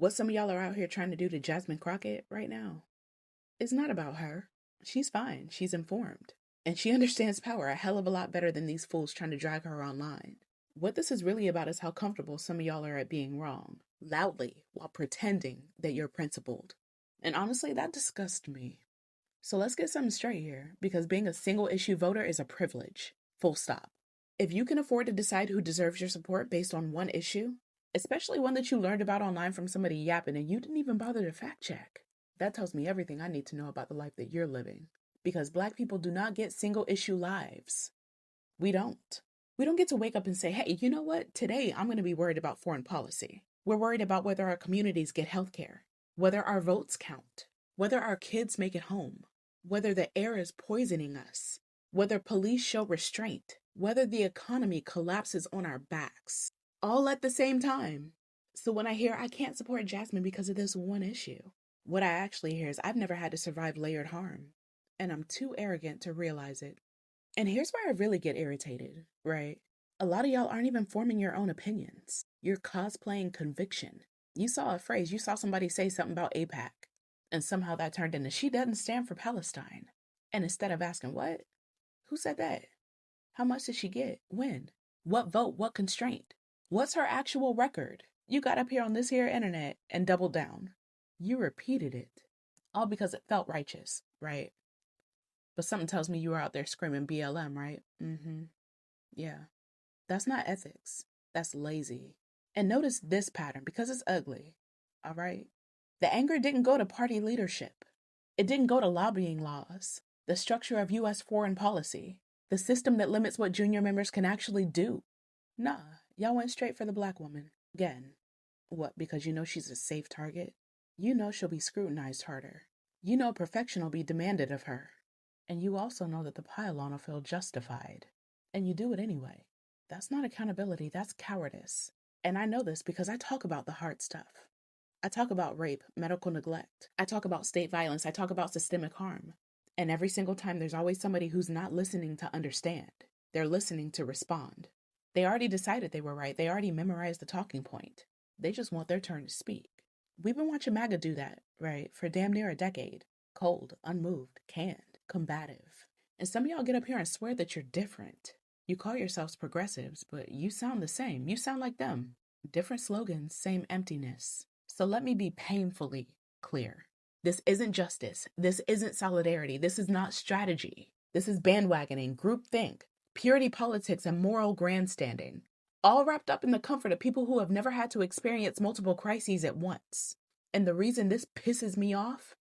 What some of y'all are out here trying to do to Jasmine Crockett right now is not about her. She's fine. She's informed. And she understands power a hell of a lot better than these fools trying to drag her online. What this is really about is how comfortable some of y'all are at being wrong, loudly, while pretending that you're principled. And honestly, that disgusts me. So let's get something straight here, because being a single issue voter is a privilege. Full stop. If you can afford to decide who deserves your support based on one issue, especially one that you learned about online from somebody yapping and you didn't even bother to fact check, that tells me everything I need to know about the life that you're living. Because Black people do not get single issue lives. We don't. We don't get to wake up and say, hey, you know what? Today I'm going to be worried about foreign policy. We're worried about whether our communities get health care, whether our votes count, whether our kids make it home, whether the air is poisoning us, whether police show restraint, whether the economy collapses on our backs, all at the same time. So when I hear I can't support Jasmine because of this one issue, what I actually hear is I've never had to survive layered harm, and I'm too arrogant to realize it. And here's where I really get irritated, right? A lot of y'all aren't even forming your own opinions. You're cosplaying conviction. You saw a phrase, you saw somebody say something about AIPAC, and somehow that turned into she doesn't stand for Palestine. And instead of asking, what? Who said that? How much did she get? When? What vote? What constraint? What's her actual record? You got up here on this here internet and doubled down. You repeated it. All because it felt righteous, right? But something tells me you were out there screaming BLM, right? Yeah. That's not ethics. That's lazy. And notice this pattern, because it's ugly, all right? The anger didn't go to party leadership. It didn't go to lobbying laws, the structure of U.S. foreign policy, the system that limits what junior members can actually do. Nah, y'all went straight for the Black woman. Again. What, because you know she's a safe target? You know she'll be scrutinized harder. You know perfection will be demanded of her. And you also know that the pile-on will feel justified. And you do it anyway. That's not accountability, that's cowardice. And I know this because I talk about the hard stuff. I talk about rape, medical neglect. I talk about state violence. I talk about systemic harm. And every single time there's always somebody who's not listening to understand. They're listening to respond. They already decided they were right. They already memorized the talking point. They just want their turn to speak. We've been watching MAGA do that, right, for damn near a decade. Cold, unmoved, canned, combative. And some of y'all get up here and swear that you're different. You call yourselves progressives, but you sound the same. You sound like them. Different slogans, same emptiness. So let me be painfully clear. This isn't justice. This isn't solidarity. This is not strategy. This is bandwagoning, groupthink, purity politics, and moral grandstanding. All wrapped up in the comfort of people who have never had to experience multiple crises at once. And the reason this pisses me off?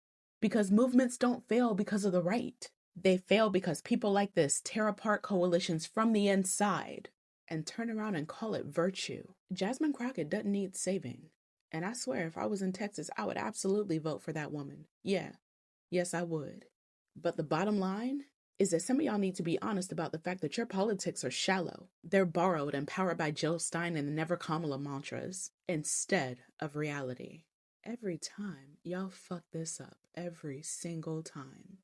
Because movements don't fail because of the right. They fail because people like this tear apart coalitions from the inside and turn around and call it virtue. Jasmine Crockett doesn't need saving. And I swear, if I was in Texas, I would absolutely vote for that woman. Yeah. Yes, I would. But the bottom line is that some of y'all need to be honest about the fact that your politics are shallow. They're borrowed and powered by Jill Stein and the Never Kamala mantras instead of reality. Every time, y'all fuck this up. Every single time.